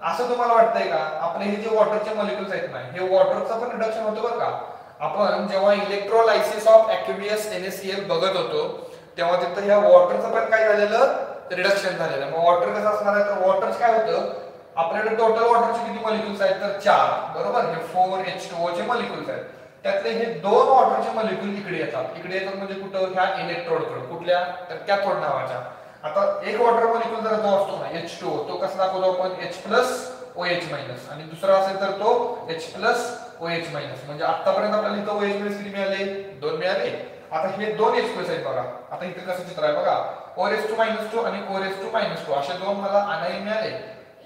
असं तुम्हाला वाटतंय का आपले हे जे वॉटरचे मॉलिक्युल्स आहेत ना, हे वॉटरचं पण रिडक्शन होतं बरं का. आपण जेव्हा इलेक्ट्रोलायसिस ऑफ ॲक्व्हियस NaCl बघत होतो तेव्हा तिथं ह्या वॉटरचं पण काय झालेलं रिडक्शन झालेलं. मग वॉटर कसं असणार आहे तर वॉटर काय होतं, आपल्याकडे टोटल वॉटरचे किती मॉलिक्युल्स आहेत तर 4 बरोबर, हे 4H2O चे मॉलिक्युल्स आहेत, त्यातले हे 2 वॉटरचे मॉलिक्युल इकडे येतात म्हणजे कुठं ह्या इलेक्ट्रोडकडे, कुठल्या तर कॅथोड नावाच्या. आता एक वॉटर मॉलिक्युल जर जो असतो ना H2O तो कसा दाखवतो आपण H+OH- आणि दुसरा असेल तर तो H+OH-, म्हणजे आतापर्यंत आपल्याला इथं OH- किती मिळाले 2 मिळाले. आता हे 2 H+ आहेत बघा, आता इथे कसं चित्र आहे बघा O⁻² आणि O⁻², असे 2 मला आणायला मिळाले.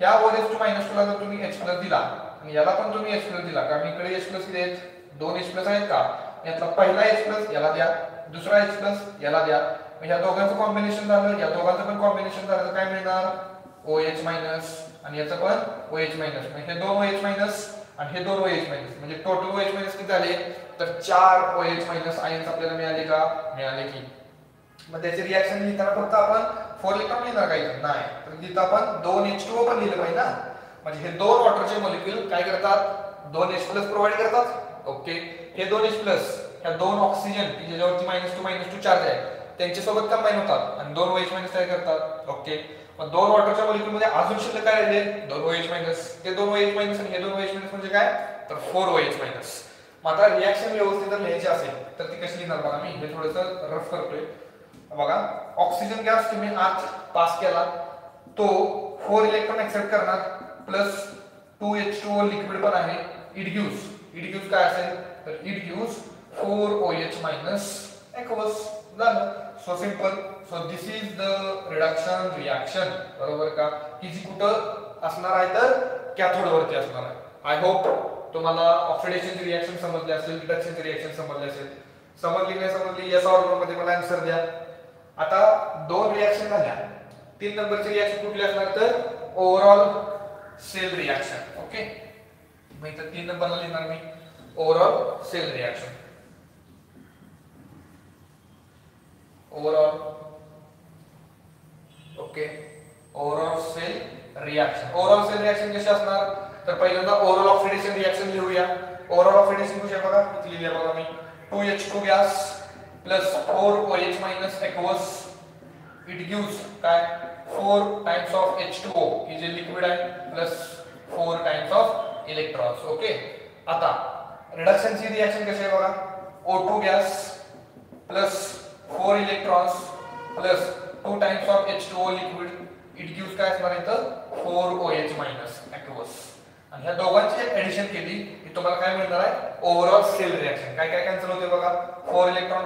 ह्या O⁻² ला जर तुम्ही H+ दिला आणि याला पण तुम्ही H+ दिला, कारण इकडे H+ किती आहेत 2 H+ आहेत का, यातला पहिला H+ याला द्या, दुसरा H+ याला द्या, या दोघांचं कॉम्बिनेशन झालं, या दोघांचं पण कॉम्बिनेशन झालं तर काय मिळणार OH- आणि याचं पण OH-, म्हणजे हे 2 OH- आणि हे 2 OH-, म्हणजे टोटल OH- किती झाले तर 4 OH- आयन्स आपल्याला मिळाले का, मिळाले की. मग त्याचे रिएक्शन लिहिताना फक्त आपण 4 इलेक्ट्रॉन लिहिणार काही नाही, तर तिथं आपण 2 H2O पण लिहिलं पाहिजे ना, म्हणजे हे 2 वॉटरचे मॉलिक्युल काय करतात 2 H+ प्रोव्हाइड करतात. ओके, हे 2 H+ ह्या 2 ऑक्सिजन की ज्याच्यावरती -2 चार्ज आहे त्यांच्यासोबत कंबाईन होतात आणि 2 OH- तयार करतात. ओके, मग 2 वॉटरच्या मॉलिक्युल मध्ये अजून शिल्लक काय राहिले 2 OH-, ते 2 OH- आणि हे 2 OH- म्हणजे काय तर 4 OH-. मग आता रिएक्शन व्यवस्थित जर लिहायची असेल तर ती कशी लिहिणार बघा, मी हे थोडंसं रफ करतोय बघा. ऑक्सिजन गॅस तुम्ही आत पास केला, तो 4 इलेक्ट्रॉन एक्सेप्ट करणार प्लस 2 H2O लिक्विड पण आहे, इट गिव्स काय असेल तर इट गिव्स 4 OH- aqueous. झालं, so simple. So this is the reduction reaction, बरोबर का, की जी कुठं असणार आहे तर कॅथोड वरती असणार आहे. आय होप तुम्हाला ऑक्सिडेशनची रिएक्शन समजली असेल, रिडक्शनची रिएक्शन समजली असेल. समजली नाही समजली या ऑर्डर मध्ये मला आन्सर द्या. आता 2 रिएक्शन झाल्या, 3 नंबरची रिएक्शन कुठली असणार तर ओव्हरऑल सेल रिएक्शन. ओके, मग इथं 3 नंबरला लिहिणार मी overall cell reaction. Overall cell reaction कशी असणार तर पहिल्यांदा ओव्हरऑल ऑक्सिडेशन रिएक्शन लिहूया. ओव्हरऑल ऑक्सिडेशन कशी आहे बघा, इथे लिहिलंय बघा मी 2H2 gas plus 4 OH- aqueous, it gives काय 4 टाइम्स ऑफ H2O की जे लिक्विड आहे plus 4 times of electrons. Okay, आता रिडक्शनची रिएक्शन कशी आहे बघा O2 gas plus 4 electrons plus 2 times of H2O liquid, it gives काय असणार इथं 4 OH- aqueous. आणि ह्या दोघांची ऍडिशन केली की तुम्हाला काय मिळणार आहे ओव्हरऑल सेल रिएक्शन. काय काय कॅन्सल होते बघा 4 इलेक्ट्रॉन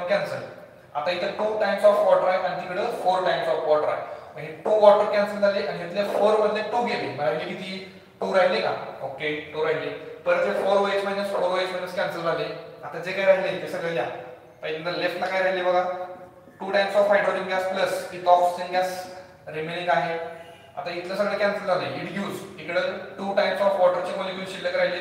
कॅन्सल. आता इथं 2 टाइम्स ऑफ वॉटर आहे आणि तिकडे 4 टाइम्स ऑफ वॉटर आहे, म्हणजे 2 वॉटर कॅन्सल झाले आणि इथले 4 मधले 2 गेले, म्हणजे किती 2 राहिले का. ओके, 2 राहिले, परत हे 4 OH- कॅन्सल झाले. आता जे काय राहिले ते सगळं लिहा. पहिल्यांदा लेफ्टला काय राहिले बघा 2 times of hydrogen gas plus इथं ऑक्सिजन गॅस रिमेनिंग आहे. आता इथलं सगळं कॅन्सल झालंय, इट गिव्स इकडे 2 टाइम्स ऑफ वॉटरचे मॉलिक्युल शिल्लक राहिले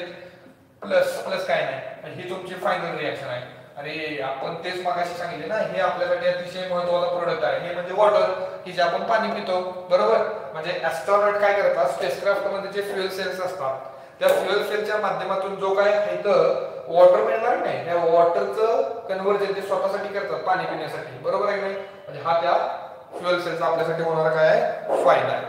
प्लस काय नाही, ही तुमची फायनल रिएक्शन आहे. अरे आपण तेच मागाशी सांगितले ना, हे आपल्यासाठी अतिशय महत्त्वाचा प्रोडक्ट आहे, हे म्हणजे वॉटर की जे आपण पाणी पितो, बरोबर. म्हणजे ॲस्ट्रॉनॉट काय करतात स्पेसक्राफ्ट मध्ये जे फ्युएल सेल्स असतात त्या फ्युएल सेलच्या माध्यमातून जो काय इथं वॉटर मिळणार नाही, त्या वॉटरचं कन्व्हर्जन ते स्वतःसाठी करतात पाणी पिण्यासाठी, बरोबर आहे नाही. म्हणजे हा त्या फ्युएल सेलचा आपल्यासाठी होणारा काय आहे फायदा आहे.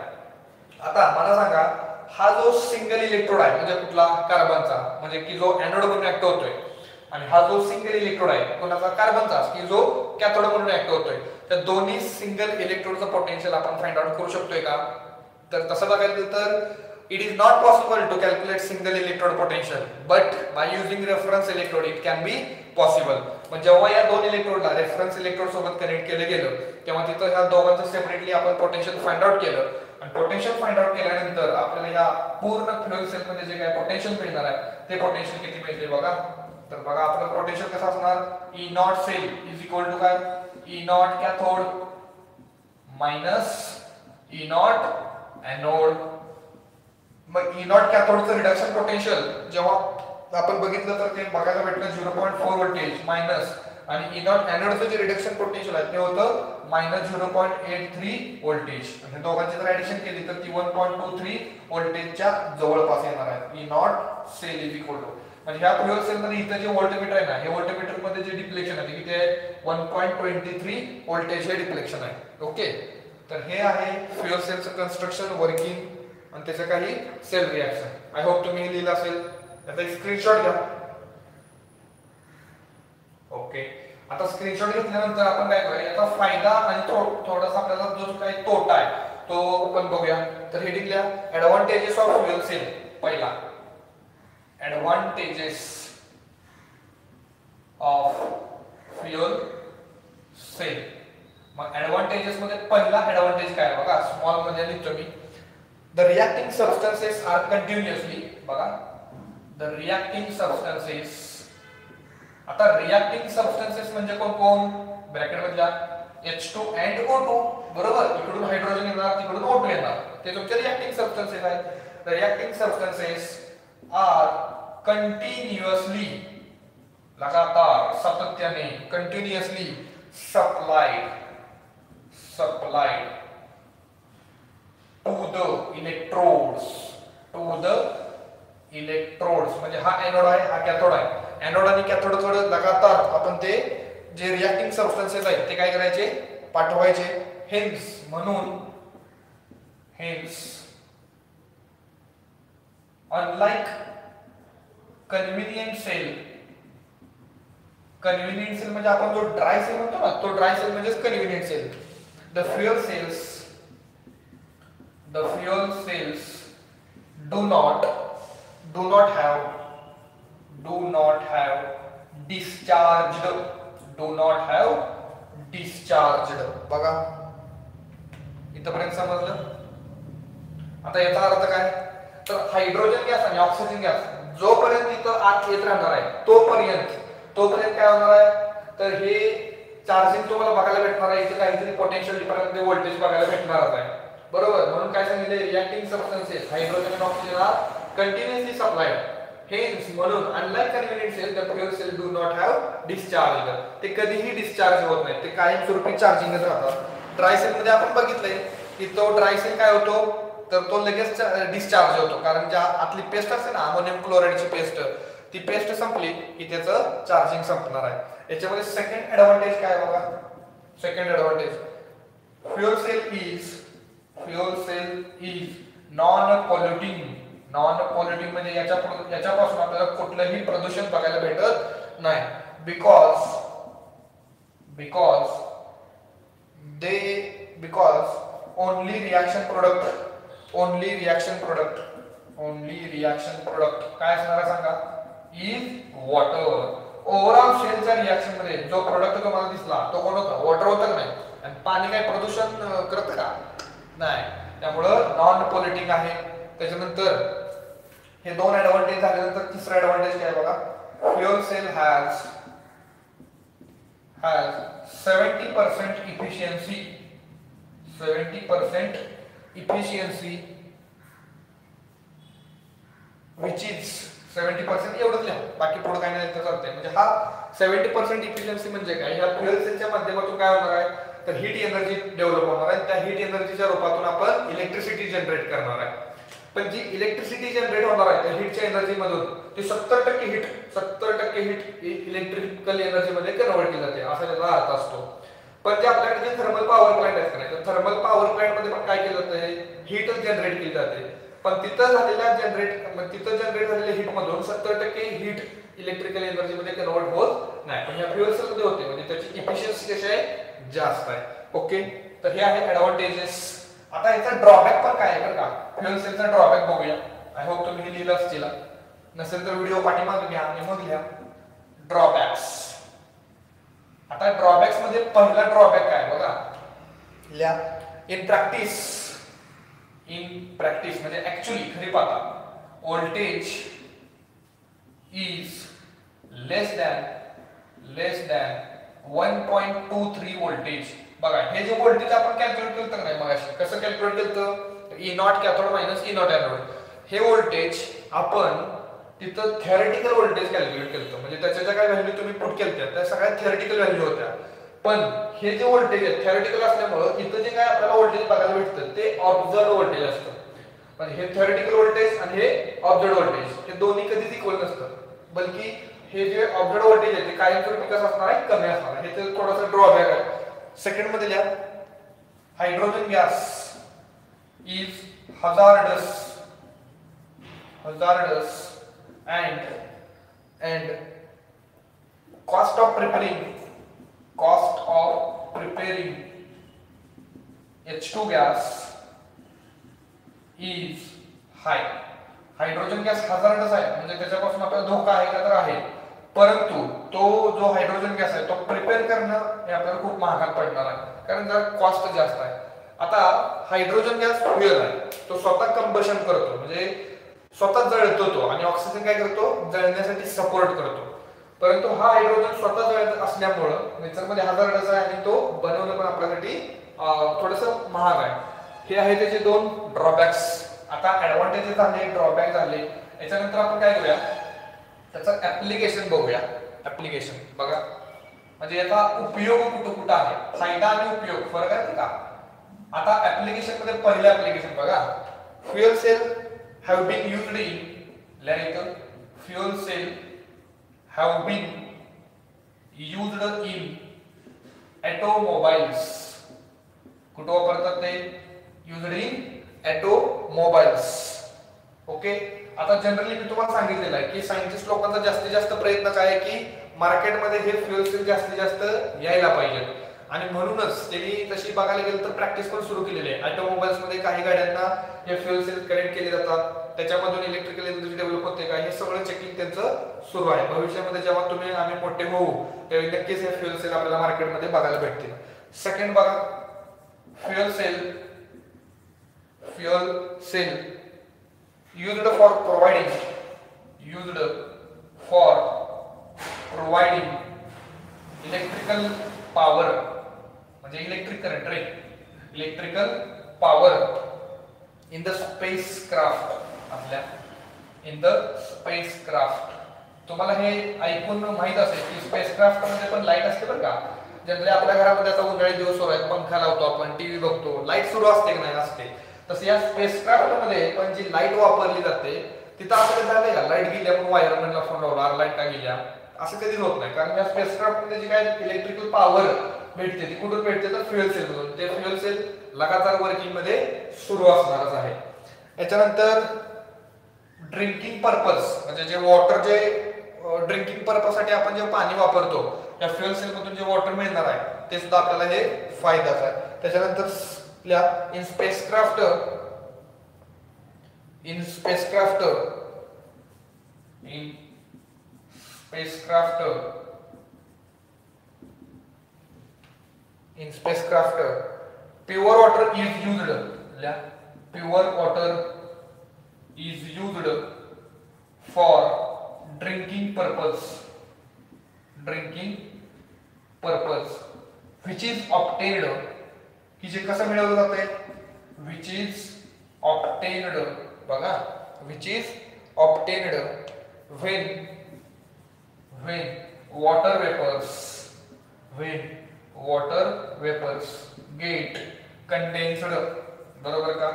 आता मला सांगा हा जो सिंगल इलेक्ट्रोड आहे म्हणजे कुठला कार्बनचा, म्हणजे की जो एनोड म्हणून ऍक्ट होतोय, आणि हा जो सिंगल इलेक्ट्रोड आहे कोणाचा कार्बनचा की जो कॅथोड म्हणून ऍक्ट होतोय, त्या दोन्ही सिंगल इलेक्ट्रोडचं पोटेन्शियल आपण फाइंड आउट करू शकतोय का? तर तसं बघायला गेलं तर it is not possible to calculate single electrode potential, but by using reference electrode it can be possible. म्हणजे जेव्हा या दोन इलेक्ट्रोडला रेफरन्स इलेक्ट्रोड सोबत कनेक्ट केलं गेलं तेव्हा तिथं ह्या दोघांचं सेपरेटली आपण पोटेन्शियल फाइंड आउट केलं आणि पोटेन्शियल फाइंड आउट केल्यानंतर आपल्याला या पूर्ण फ्युएल सेल मध्ये जे काय पोटेन्शियल मिळणार आहे ते पोटेन्शियल किती मिळते बघा. तर बघा आपलं पोटेन्शियल कसं असणार, E naught cell is equal to काय, E naught cathode minus E naught anode. मग ई नॉट कॅथोडचं रिडक्शन पोटेन्शियल जेव्हा आपण बघितलं तर ते बघायला भेटलं 0.4 व्होल्टेज मायनस, आणि ई नॉट एनोडचं जे रिडक्शन पोटेन्शियल आहे ते होतं मायनस 0.83 व्होल्टेज. आणि दोघांची जर ऍडिशन केली तर ती 1.23 व्होल्टेजच्या जवळपास येणार आहे. E naught cell is equal to म्हणजे ह्या फ्युएल सेल मध्ये इथं जे व्होल्टमीटर आहे ना, हे व्होल्टमीटर मध्ये जे डिफ्लेक्शन आहे किती आहे, 1.23 व्होल्टेज हे डिफ्लेक्शन आहे. ओके, तर हे आहे फ्युएल सेलचं कन्स्ट्रक्शन, वर्किंग आणि त्याचे काही सेल रिॲक्शन. आय होप तुम्ही लिहिलं असेल. याचा एक स्क्रीनशॉट घ्या. ओके, आता स्क्रीनशॉट घेतल्यानंतर आपण काय करूया, याचा फायदा आणि थोडासा आपल्याला जो काही तोटा आहे तो आपण बघूया. तर हेडिंग लिहा, ऍडव्हांटेजेस ऑफ फ्युएल सेल. पहिला ऍडव्हांटेजेस ऑफ फ्युएल सेल. मग ऍडव्हांटेजेस मध्ये पहिला ऍडव्हांटेज काय बघा, स्मॉल मध्ये लिहितो मी. The reacting substances are continuously, बघा, the reacting substances. आता reacting substances म्हणजे कोण कोण, ब्रॅकेट मध्ये H2 and O2, बरोबर, इकडून हायड्रोजन येणार तिकडून O2 येणार, ते तुमचे reacting substances आहेत. The reacting substances are continuously, लगातार सातत्याने, continuously supplied to the electrodes, म्हणजे हा एनोड आहे हा कॅथोड आहे. एनोड आणि कॅथोड कडे लगातार आपण ते जे रिॲक्टिंग सबस्टन्सेस आहेत ते काय करायचे, पाठवायचे. हेन्स म्हणून अनलाइक कन्व्हिनियंट सेल म्हणजे आपण जो ड्राय सेल म्हणतो ना, तो ड्राय सेल म्हणजेच convenient cell. The fuel cells do not have discharged. बघा इथपर्यंत समजलं. आता याचा अर्थ काय, तर हायड्रोजन गॅस आणि ऑक्सिजन गॅस जोपर्यंत इथं आत येत राहणार आहे तोपर्यंत काय होणार आहे, तर हे चार्जिंग तुम्हाला बघायला भेटणार आहे. इथे काहीतरी पोटेन्शियल डिफरन्स व्होल्टेज बघायला भेटणार आहे, बरोबर. म्हणून काय सांगितले, रिॲक्टिंग सबस्टन्सेस हायड्रोजन आणि oxygen are continuously supplied. Hence म्हणून unlike convenient cell the fuel cell do not have discharge. ते कधीही डिस्चार्ज होत नाही, ते कायमस्वरूपी चार्जिंगच राहतात. ड्राय सेल मध्ये आपण बघितलंय की तो ड्राय सेल काय होतो, तर तो लगेच डिस्चार्ज होतो, कारण ज्या आतली पेस्ट असते ना अमोनियम क्लोराइडची पेस्ट, ती पेस्ट संपली की त्याचं चार्जिंग संपणार आहे. याच्यामध्ये सेकंड ऍडव्हांटेज काय बघा, second advantage, fuel cell is non polluting म्हणजे याच्यापासून आपल्याला कुठलंही प्रदूषण बघायला भेटत नाही. बिकॉज ओनली रिॲक्शन प्रोडक्ट काय असणार आहे सांगा, इज वॉटर. ओव्हरऑल सेलच्या रिॲक्शन मध्ये जो प्रोडक्ट तुम्हाला दिसला तो कोण होता, वॉटर होता का नाही. आणि पाणी काय प्रदूषण करतं का, नाही. त्यामुळं नॉन पॉल्युटिंग आहे. त्याच्यानंतर हे दोन ऍडव्हांटेज झाल्यानंतर तिसरा ऍडव्हांटेज काय बघा, fuel cell has 70% efficiency which is 70% एवढंच लिहा, बाकी पुढे काय नाही तर चालतंय. म्हणजे हा 70% इफिशियन्सी म्हणजे काय, ह्या फ्युएल सेलच्या माध्यमातून काय होणार आहे, तर हीट एनर्जी डेव्हलप होणार आहे. त्या हीट एनर्जीच्या रूपातून आपण इलेक्ट्रिसिटी जनरेट करणार आहे. पण जी इलेक्ट्रिसिटी जनरेट होणार आहे त्या हीटच्या एनर्जी मधून ती 70% हीट इलेक्ट्रिकल एनर्जी मध्ये कन्वर्ट केली जाते, असा त्याचा अर्थ असतो. पण जे आपल्याकडे जे थर्मल पॉवर प्लांट आहेत, थर्मल पॉवर प्लांट मध्ये पण काय केलं जातं, हीटच जनरेट केली जाते. पण तिथं जनरेट झालेल्या हीट मधून 70% हीट इलेक्ट्रिकल एनर्जी मध्ये कन्वर्ट होत नाही, पण या फ्युएल सेल मध्ये होते, म्हणजे त्याची इफिशियन्सी कशी आहे, जास्त आहे. ओके, तर हे आहे ऍडव्हान्टेजेस. आता याचा ड्रॉबॅक पण काय आहे बरं का, फ्युएल सेलचा ड्रॉबॅक बघूया. आय होप तुम्ही हे लिहिलं असतील, नसेल तर व्हिडिओ पाठीमागे घ्या आणि मग लिहा ड्रॉबॅक्स. आता ड्रॉबॅक्स मध्ये पहिला ड्रॉबॅक काय बघा, लिहा इन प्रॅक्टिस म्हणजे ऍक्च्युअली खरी पाहता voltage is less than 1.23 voltage. बघा हे जे व्होल्टेज आपण कॅल्क्युलेट केलं नाही मगाशी, कसं कॅल्क्युलेट केलं, E naught cathode minus E naught anode. हे व्होल्टेज आपण तिथं थेअरेटिकल व्होल्टेज कॅल्क्युलेट केलं, म्हणजे त्याच्या ज्या काही व्हॅल्यू तुम्ही पुट केल्या त्या सगळ्या थेअरेटिकल व्हॅल्यू होत्या. पण हे जे व्होल्टेज आहे थेअरेटिकल असल्यामुळं इथं जे काय आपल्याला व्होल्टेज बघायला भेटतं ते ऑब्झर्व्ड व्होल्टेज असतं. पण हे थेअरेटिकल व्होल्टेज आणि हे ऑब्झर्व्ड व्होल्टेज हे दोन्ही कधीच इक्वल नसतं, बल्कि हे जे ऑब्झर्व्ड व्होल्टेज आहे ते कायमस्वरूपी कसं असणार आहे, कमी असणार आहे. हे थोडासा ड्रॉबॅक आहे. सेकंड मध्ये लिहा hydrogen gas is hazardous and cost of preparing H2 gas is high. Hydrogen gas hazardous आहे, म्हणजे त्याच्यापासून आपल्याला धोका आहे का, तर आहे. परंतु तो जो हायड्रोजन गॅस आहे तो प्रिपेअर करणं हे आपल्याला खूप महागात पडणार आहे, कारण जरा कॉस्ट जास्त आहे. आता हायड्रोजन गॅस फ्युएल आहे, तो स्वतः कंबशन करतो, म्हणजे स्वतः जळतो तो, आणि ऑक्सिजन काय करतो, जळण्यासाठी सपोर्ट करतो. परंतु हा हायड्रोजन स्वतः जळत असल्यामुळं नेचरमध्ये हजार्डस आहे आणि तो बनवणं पण आपल्यासाठी थोडंसं महाग आहे. हे आहे त्याचे दोन ड्रॉबॅक्स. आता ऍडव्हान्टेजेस झाले, ड्रॉबॅक झाले. याच्यानंतर आपण काय करूया, त्याचं ऍप्लिकेशन बघूया. ऍप्लिकेशन बघा, म्हणजे याचा उपयोग कुठं आहे, फायदा आणि उपयोग फरक आहे का. आता ऍप्लिकेशन मध्ये पहिलं ऍप्लिकेशन बघा, fuel cell have been used in automobiles. कुठं वापरतात ते, used in automobiles. ओके, आता जनरली मी तुम्हाला सांगितलेलं आहे की सायंटिस्ट लोकांचा जास्तीत जास्त प्रयत्न काय आहे की मार्केटमध्ये हे फ्युएल सेल जास्तीत जास्त यायला पाहिजे, आणि म्हणूनच त्यांनी तशी बघायला गेलं तर प्रॅक्टिस पण सुरू केलेली आहे. ऑटोमोबाईल्स मध्ये काही गाड्यांना हे फ्युएल सेल कनेक्ट केले जातात, त्याच्यामधून इलेक्ट्रिकल एनर्जी डेव्हलप होते का, हे सगळं चेकिंग त्यांचं सुरू आहे. भविष्यामध्ये जेव्हा आम्ही मोठे होऊ तेव्हा नक्कीच हे फ्युएल सेल आपल्याला मार्केटमध्ये बघायला भेटतील. सेकंड बघा, fuel cell used for providing electrical power, म्हणजे इलेक्ट्रिक करंट रे, electrical power in the spacecraft. आपल्या इन द स्पेसक्राफ्ट तुम्हाला हे ऐकून माहित असेल की स्पेसक्राफ्ट मध्ये पण लाईट असते बरं का. जनरली आपल्या घरामध्ये आता उन्हाळी दिवस सुरू आहेत, पंखा लावतो आपण, टीव्ही बघतो, लाईट सुरू असते की नाही, असते. तसं या स्पेसक्राफ्ट मध्ये पण जी लाईट वापरली जाते तिथं असं झालंय का, लाईट गेल्या म्हणून वायरमॅनला फोन लावला, लाईट का गेल्या, असं कधीच होत नाही. कारण या स्पेसक्राफ्ट मध्ये जी काय इलेक्ट्रिकल पॉवर भेटते ती कुठून भेटते, तर फ्युएल सेल मधून. ते फ्युएल सेल लगातार वर्किंग मध्ये सुरू असणारच आहे. याच्यानंतर ड्रिंकिंग पर्पज, म्हणजे जे वॉटर जे ड्रिंकिंग पर्पज साठी आपण जे पाणी वापरतो या फ्युएल सेल मधून जे वॉटर मिळणार आहे ते सुद्धा आपल्याला हे फायदाच आहे. त्याच्यानंतर in spacecraft pure water is used for drinking purpose which is obtained, की जे कसं मिळवलं जाते, which is obtained बघा, which is obtained when water vapors get condensed. बरोबर का,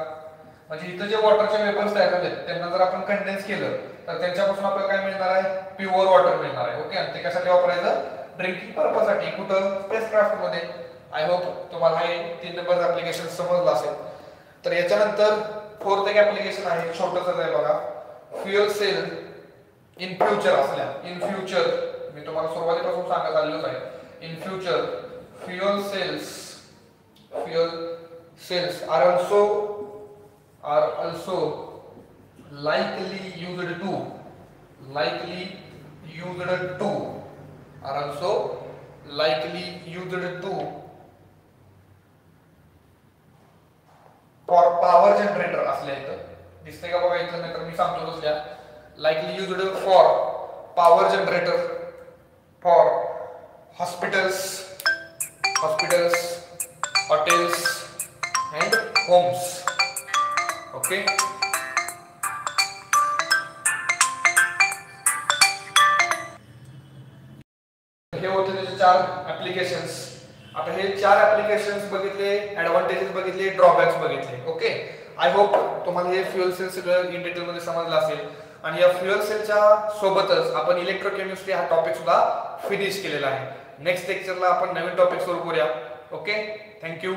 म्हणजे इथं जे वॉटरचे वेपर्स तयार झाले त्यांना जर आपण कंडेन्स केलं तर त्यांच्यापासून आपल्याला काय मिळणार आहे, प्युअर वॉटर मिळणार आहे. ओके, आणि ते कशासाठी वापरायचं, ड्रिंकिंग पर्पज साठी. कुठं, स्पेसक्राफ्ट मध्ये. आय होप तुम्हाला हे 3 नंबर ऍप्लिकेशन समजलं असेल. तर याच्यानंतर फोर्थ एक ऍप्लिकेशन आहे, छोटंसं आहे बघा, फ्युएल सेल इन फ्युचर असल्या. इन फ्युचर मी तुम्हाला सुरुवातीपासून सांगत आलेलोच आहे. In future fuel cells are also likely used to are also likely used to for power generator असल्या इथं दिसते का बघा इथं, नाहीतर मी सांगतो दुसऱ्या. likely used for power generator for hospitals, hotels and homes. Okay. हे होते त्याचे 4 ऍप्लिकेशन्स. आता हे 4 ऍप्लिकेशन्स बघितले, ऍडव्हान्टेजेस बघितले, ड्रॉबॅक्स बघितले. ओके, आय होप तुम्हाला हे फ्युएल सेल सगळं इन डिटेल मध्ये समजलं असेल. आणि या फ्युएल सेलच्या सोबतच आपण इलेक्ट्रोकेमिस्ट्री हा टॉपिक सुद्धा फिनिश केलेला आहे. नेक्स्ट लेक्चरला आपण नवीन टॉपिक सुरू करूया. Okay, thank you.